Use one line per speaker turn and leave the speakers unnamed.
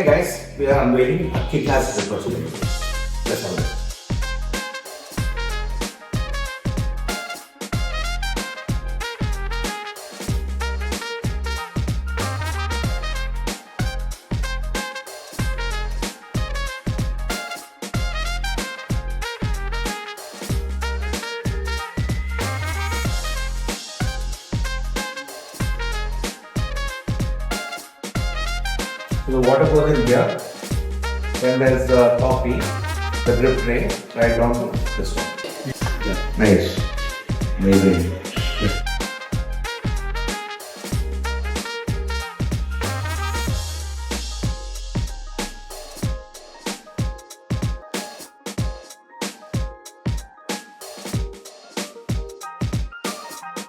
guys, we are unveiling a kick-ass espresso maker. Let's have a look. So the water goes in here, then there's the coffee, the drip tray, right down to this one.
Nice. Amazing.